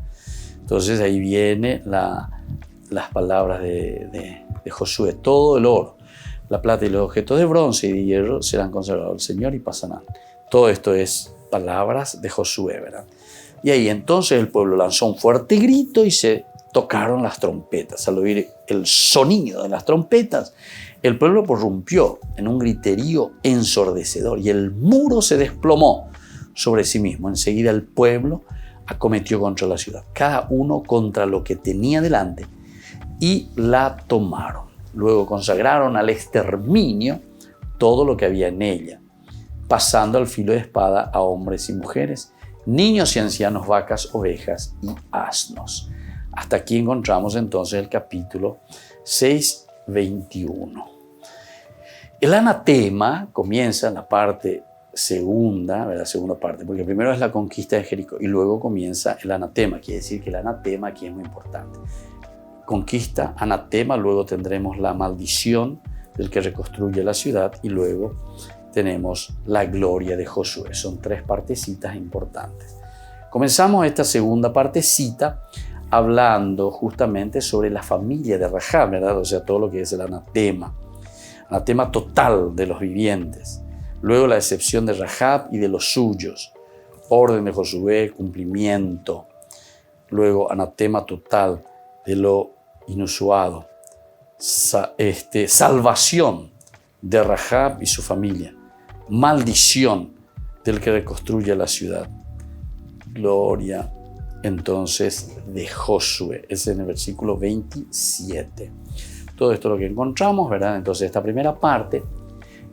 Entonces ahí viene las palabras de Josué. Todo el oro, la plata y los objetos de bronce y de hierro serán consagrados al Señor y pasarán. Todo esto es palabras de Josué, ¿verdad? Y ahí entonces el pueblo lanzó un fuerte grito y se tocaron las trompetas. Al oír el sonido de las trompetas, el pueblo prorrumpió en un griterío ensordecedor y el muro se desplomó sobre sí mismo. Enseguida el pueblo acometió contra la ciudad, cada uno contra lo que tenía delante, y la tomaron. Luego consagraron al exterminio todo lo que había en ella, pasando al filo de espada a hombres y mujeres, niños y ancianos, vacas, ovejas y asnos. Hasta aquí encontramos entonces el capítulo 6, 21. El anatema comienza en la parte segunda, la segunda parte, porque primero es la conquista de Jericó y luego comienza el anatema. Quiere decir que el anatema aquí es muy importante. Conquista, anatema, luego tendremos la maldición del que reconstruye la ciudad y luego tenemos la gloria de Josué. Son 3 partecitas importantes. Comenzamos esta segunda partecita hablando justamente sobre la familia de Rahab, ¿verdad? O sea, todo lo que es el anatema total de los vivientes. Luego la excepción de Rahab y de los suyos, orden de Josué, cumplimiento. Luego anatema total de lo inusuado, salvación de Rahab y su familia, maldición del que reconstruye la ciudad, gloria entonces de Josué. Es en el versículo 27. Todo esto es lo que encontramos, ¿verdad? Entonces esta primera parte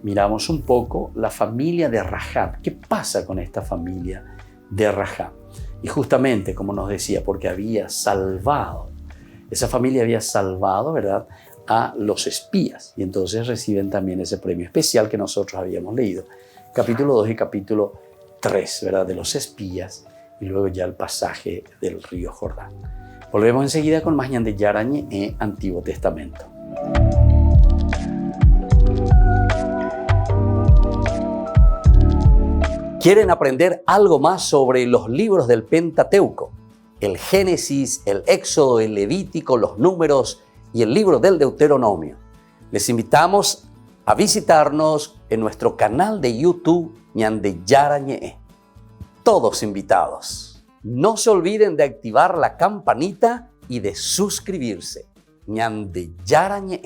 miramos un poco la familia de Rahab. ¿Qué pasa con esta familia de Rahab? Y justamente, como nos decía, porque había salvado, esa familia había salvado, ¿verdad?, a los espías. Y entonces reciben también ese premio especial que nosotros habíamos leído. Capítulo 2 y capítulo 3, ¿verdad?, de los espías. Y luego ya el pasaje del río Jordán. Volvemos enseguida con más Ñande Yarañe Antiguo Testamento. ¿Quieren aprender algo más sobre los libros del Pentateuco? El Génesis, el Éxodo, el Levítico, los Números y el libro del Deuteronomio. Les invitamos a visitarnos en nuestro canal de YouTube Ñande Yarañe. Todos invitados. No se olviden de activar la campanita y de suscribirse. Ñande Yarañe.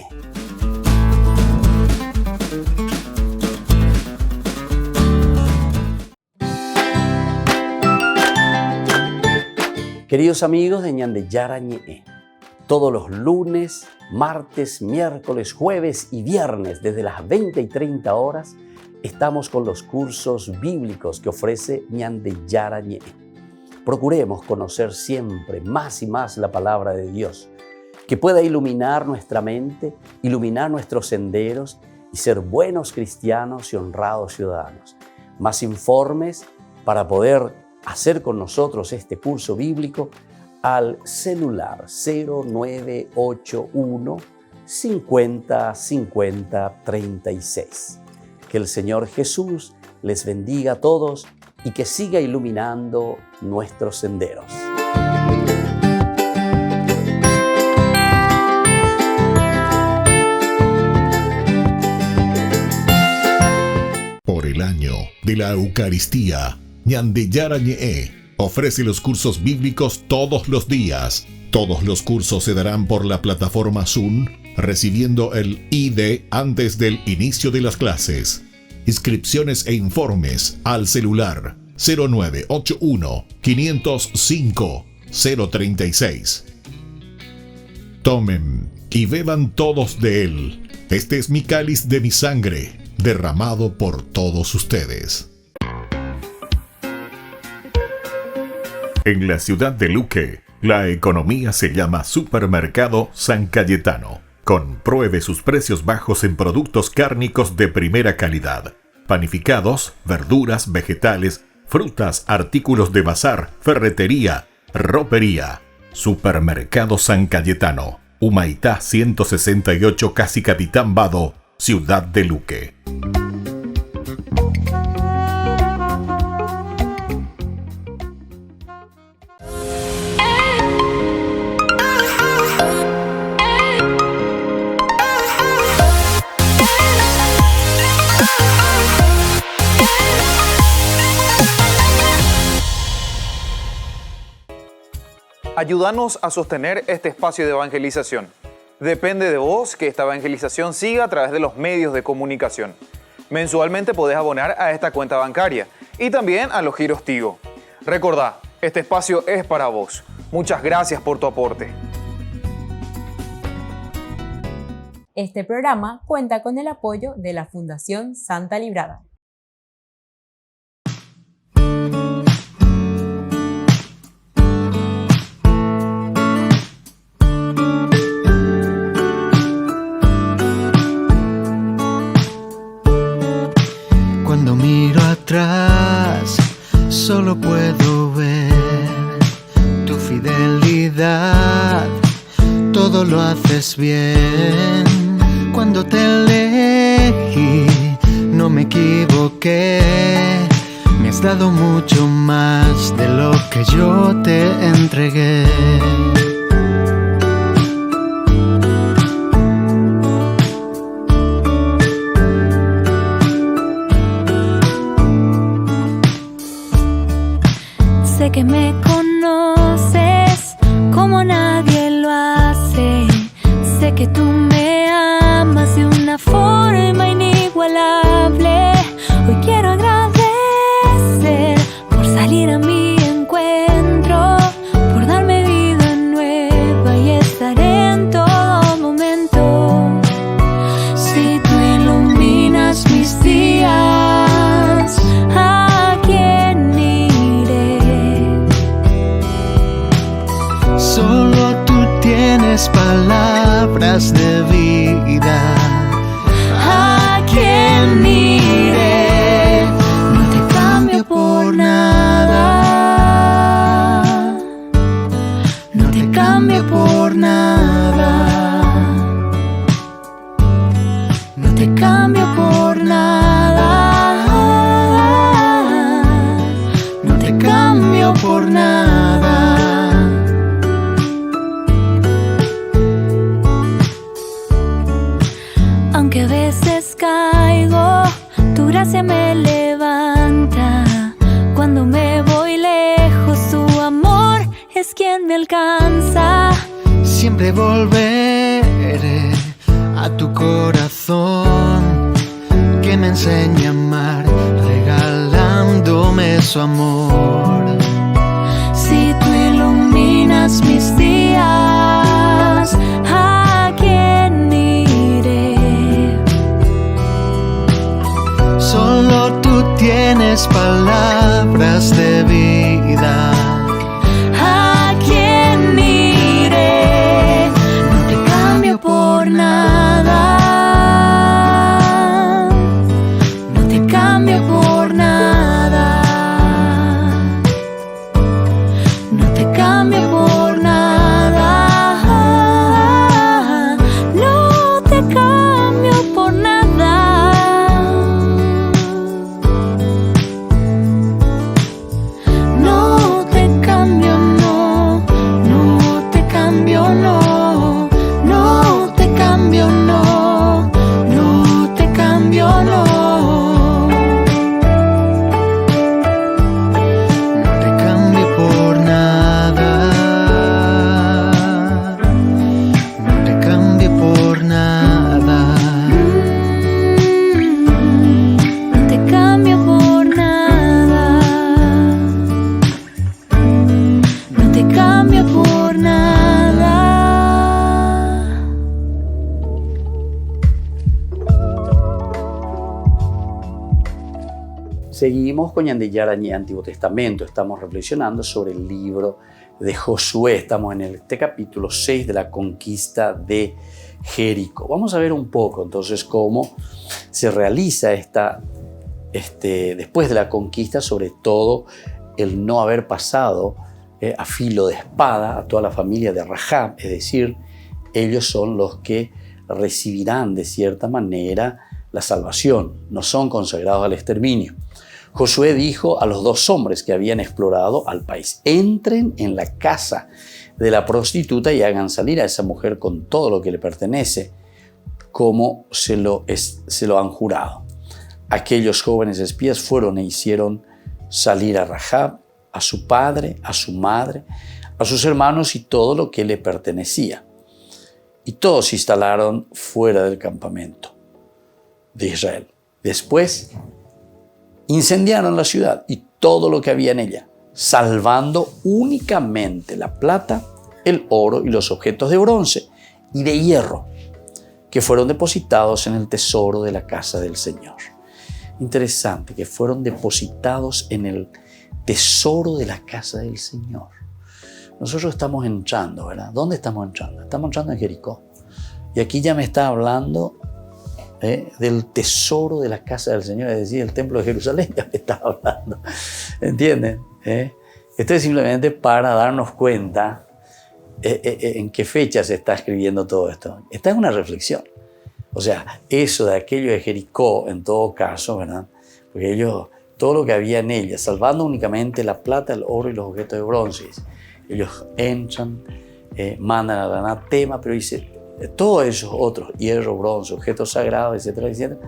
Queridos amigos de Ñande Yarañe, todos los lunes, martes, miércoles, jueves y viernes desde las 20 y 30 horas estamos con los cursos bíblicos que ofrece Ñande Yarañe. Procuremos conocer siempre más y más la palabra de Dios, que pueda iluminar nuestra mente, iluminar nuestros senderos y ser buenos cristianos y honrados ciudadanos. Más informes para poder hacer con nosotros este curso bíblico al celular 0981 50 50 36. Que el Señor Jesús les bendiga a todos y que siga iluminando nuestros senderos. Por el año de la Eucaristía, Ñande Yarañe ofrece los cursos bíblicos todos los días. Todos los cursos se darán por la plataforma Zoom, recibiendo el ID antes del inicio de las clases. Inscripciones e informes al celular 0981 505 036. Tomen y beban todos de él. Este es mi cáliz de mi sangre, derramado por todos ustedes. En la ciudad de Luque, la economía se llama Supermercado San Cayetano. Compruebe sus precios bajos en productos cárnicos de primera calidad. Panificados, verduras, vegetales, frutas, artículos de bazar, ferretería, ropería. Supermercado San Cayetano, Humaitá 168, Casi Capitán Vado, ciudad de Luque. Ayúdanos a sostener este espacio de evangelización. Depende de vos que esta evangelización siga a través de los medios de comunicación. Mensualmente podés abonar a esta cuenta bancaria y también a los giros Tigo. Recordá, este espacio es para vos. Muchas gracias por tu aporte. Este programa cuenta con el apoyo de la Fundación Santa Librada. Cuando miro atrás, solo puedo ver tu fidelidad. Todo lo haces bien. Cuando te elegí, no me equivoqué. Me has dado mucho más de lo que yo te entregué. Sé que me conoces como nadie lo hace. Sé que tú me amas de una forma inigualable. Hoy quiero agradecer por salir a mi encuentro, por darme vida nueva y estar en todo momento. Si tú iluminas mis días, ¿a quién iré? tienes palabras de vida. ¿A quién iré? No te cambio por nada. No te cambio por nada. No te cambio por nada. No te cambio por nada. Aunque a veces caigo, tu gracia me levanta. Cuando me voy lejos, tu amor es quien me alcanza. Siempre volveré a tu corazón, que me enseña a amar, regalándome su amor. Si tú iluminas mis días, ¿a quién iré? Solo tú tienes palabras de vida. ¿A quién iré? No te cambio por nada. No te cambio por nada. No te cambio por nada. No te cambio por nada. No te cambio, no. No te cambio, no. No te cambio, no. No te cambio, no. No te cambio por nada. No te cambio por nada. No te cambio por nada. No te cambio por nada. Seguimos con Ñandeyarañé, Antiguo Testamento. Estamos reflexionando sobre el libro de Josué. Estamos en este capítulo 6 de la conquista de Jericó. Vamos a ver un poco entonces cómo se realiza después de la conquista, sobre todo el no haber pasado a filo de espada a toda la familia de Rahab, es decir, ellos son los que recibirán de cierta manera la salvación, no son consagrados al exterminio. Josué dijo a los 2 hombres que habían explorado al país: entren en la casa de la prostituta y hagan salir a esa mujer con todo lo que le pertenece, como se lo han jurado. Aquellos jóvenes espías fueron e hicieron salir a Rahab, a su padre, a su madre, a sus hermanos y todo lo que le pertenecía. Y todos se instalaron fuera del campamento de Israel. Después incendiaron la ciudad y todo lo que había en ella, salvando únicamente la plata, el oro y los objetos de bronce y de hierro que fueron depositados en el tesoro de la casa del Señor. Interesante que fueron depositados en el tesoro de la casa del Señor. Nosotros estamos entrando, ¿verdad? ¿Dónde estamos entrando? Estamos entrando en Jericó. Y aquí ya me está hablando del tesoro de la casa del Señor, es decir, el templo de Jerusalén, ya me está hablando. ¿Entienden? Esto es simplemente para darnos cuenta en qué fecha se está escribiendo todo esto. Esta es una reflexión. O sea, eso de aquello de Jericó, en todo caso, ¿verdad? Porque ellos, todo lo que había en ella, salvando únicamente la plata, el oro y los objetos de bronce, ellos entran, mandan al anatema, pero dice, todos esos otros, hierro, bronce, objetos sagrados, etcétera, etcétera,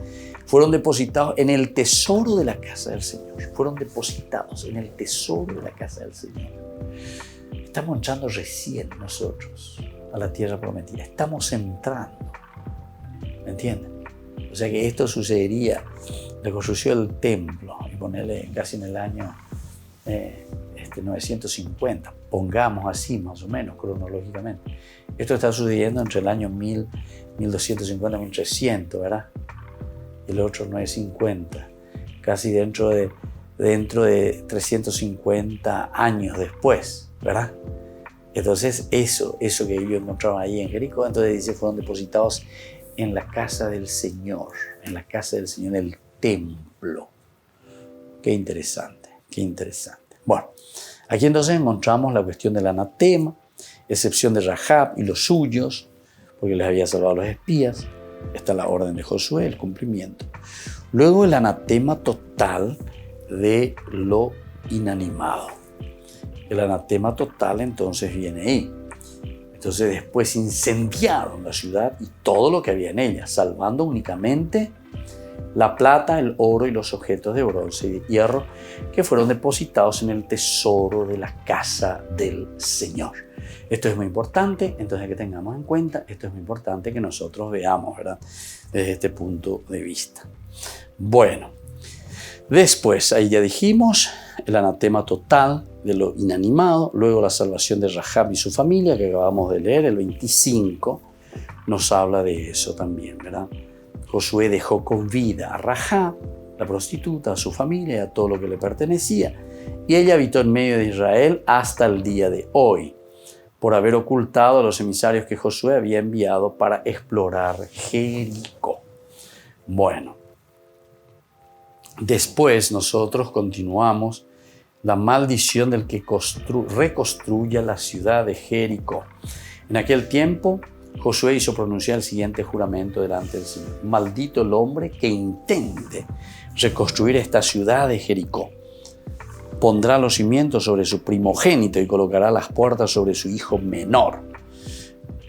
fueron depositados en el tesoro de la casa del Señor. Fueron depositados en el tesoro de la casa del Señor. Estamos entrando recién nosotros a la tierra prometida. Estamos entrando. ¿Me entienden? O sea que esto sucedería, la construcción del templo, y ponerle casi en el año 950, pongamos así más o menos cronológicamente. Esto está sucediendo entre el año 1250 y 1300, ¿verdad? El otro 950, casi dentro de 350 años después, ¿verdad? Entonces eso que ellos encontraron ahí en Jericó, entonces dice, fueron depositados en la casa del Señor, en la casa del Señor, en el templo. Qué interesante, qué interesante. Bueno, aquí entonces encontramos la cuestión del anatema, excepción de Rahab y los suyos, porque les había salvado a los espías. Está la orden de Josué, el cumplimiento. Luego el anatema total de lo inanimado. El anatema total entonces viene ahí. Entonces después incendiaron la ciudad y todo lo que había en ella, salvando únicamente la plata, el oro y los objetos de bronce y de hierro que fueron depositados en el tesoro de la casa del Señor. Esto es muy importante, entonces que tengamos en cuenta, esto es muy importante que nosotros veamos, ¿verdad? Desde este punto de vista. Bueno, después, ahí ya dijimos, el anatema total de lo inanimado, luego la salvación de Rahab y su familia, que acabamos de leer, el 25, nos habla de eso también, ¿verdad? Josué dejó con vida a Rahab, la prostituta, a su familia y a todo lo que le pertenecía, y ella habitó en medio de Israel hasta el día de hoy, por haber ocultado a los emisarios que Josué había enviado para explorar Jericó. Bueno, después nosotros continuamos la maldición del que reconstruya la ciudad de Jericó. En aquel tiempo, Josué hizo pronunciar el siguiente juramento delante del Señor. Maldito el hombre que intente reconstruir esta ciudad de Jericó. Pondrá los cimientos sobre su primogénito y colocará las puertas sobre su hijo menor.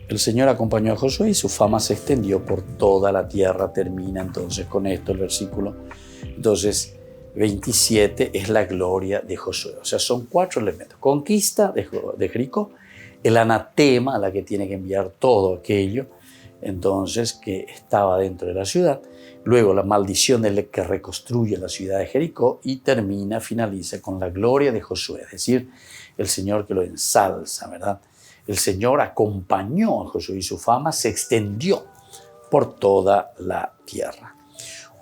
El Señor acompañó a Josué y su fama se extendió por toda la tierra. Termina entonces con esto el versículo. Entonces, 27 es la gloria de Josué. O sea, son 4 elementos. Conquista de Jericó, el anatema a la que tiene que enviar todo aquello, entonces, que estaba dentro de la ciudad. Luego la maldición del que reconstruye la ciudad de Jericó y finaliza con la gloria de Josué, es decir, el Señor que lo ensalza, ¿verdad? El Señor acompañó a Josué y su fama se extendió por toda la tierra.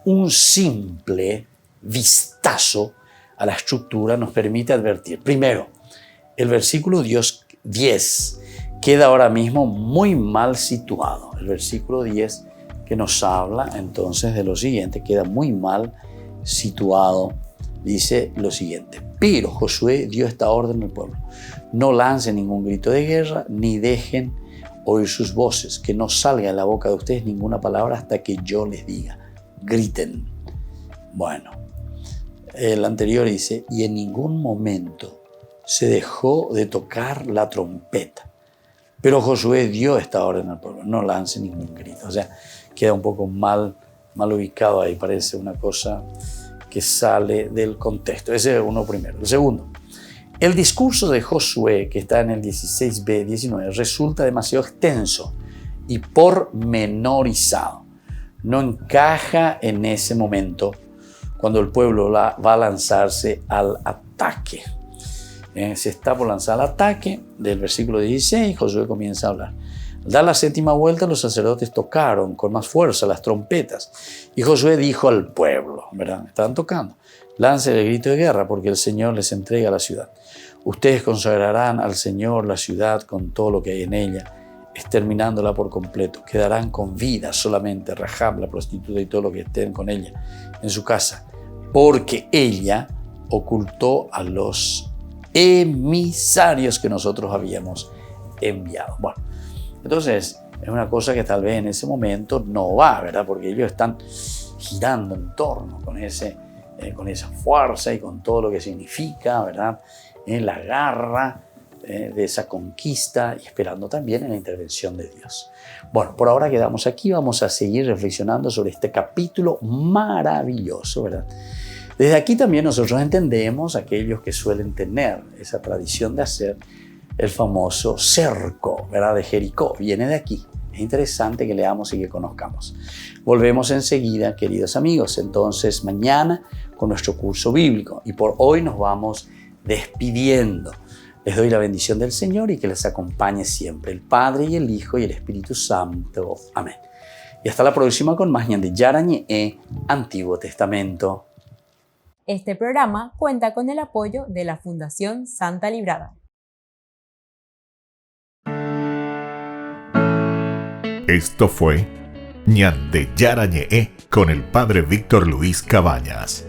Un simple vistazo a la estructura nos permite advertir. Primero, el versículo 10 queda ahora mismo muy mal situado. El versículo 10 que nos habla entonces de lo siguiente, queda muy mal situado. Dice lo siguiente: pero Josué dio esta orden al pueblo: no lancen ningún grito de guerra, ni dejen oír sus voces, que no salga de la boca de ustedes ninguna palabra hasta que yo les diga. Griten. Bueno, el anterior dice: y en ningún momento se dejó de tocar la trompeta. Pero Josué dio esta orden al pueblo: no lance ningún grito. O sea, queda un poco mal ubicado ahí, parece una cosa que sale del contexto. Ese es uno primero. El segundo, el discurso de Josué, que está en el 16b, 19, resulta demasiado extenso y pormenorizado. No encaja en ese momento cuando el pueblo va a lanzarse al ataque. Se está por lanzar al ataque. Del versículo 16, Josué comienza a hablar. Al dar la 7ª vuelta, los sacerdotes tocaron con más fuerza las trompetas. Y Josué dijo al pueblo, ¿verdad? Estaban tocando: lancen el grito de guerra, porque el Señor les entrega la ciudad. Ustedes consagrarán al Señor la ciudad con todo lo que hay en ella, exterminándola por completo. Quedarán con vida solamente Rahab, la prostituta, y todo lo que estén con ella en su casa, porque ella ocultó a los emisarios que nosotros habíamos enviado. Bueno, entonces es una cosa que tal vez en ese momento no va, ¿verdad? Porque ellos están girando en torno con esa fuerza y con todo lo que significa, ¿verdad? En la garra de esa conquista y esperando también en la intervención de Dios. Bueno, por ahora quedamos aquí, vamos a seguir reflexionando sobre este capítulo maravilloso, ¿verdad? Desde aquí también nosotros entendemos aquellos que suelen tener esa tradición de hacer el famoso cerco, ¿verdad? De Jericó, viene de aquí. Es interesante que leamos y que conozcamos. Volvemos enseguida, queridos amigos, entonces mañana con nuestro curso bíblico. Y por hoy nos vamos despidiendo. Les doy la bendición del Señor y que les acompañe siempre el Padre y el Hijo y el Espíritu Santo. Amén. Y hasta la próxima con más Ñande Yarañe, Antiguo Testamento. Este programa cuenta con el apoyo de la Fundación Santa Librada. Esto fue Ñande Yarañe con el padre Víctor Luis Cabañas.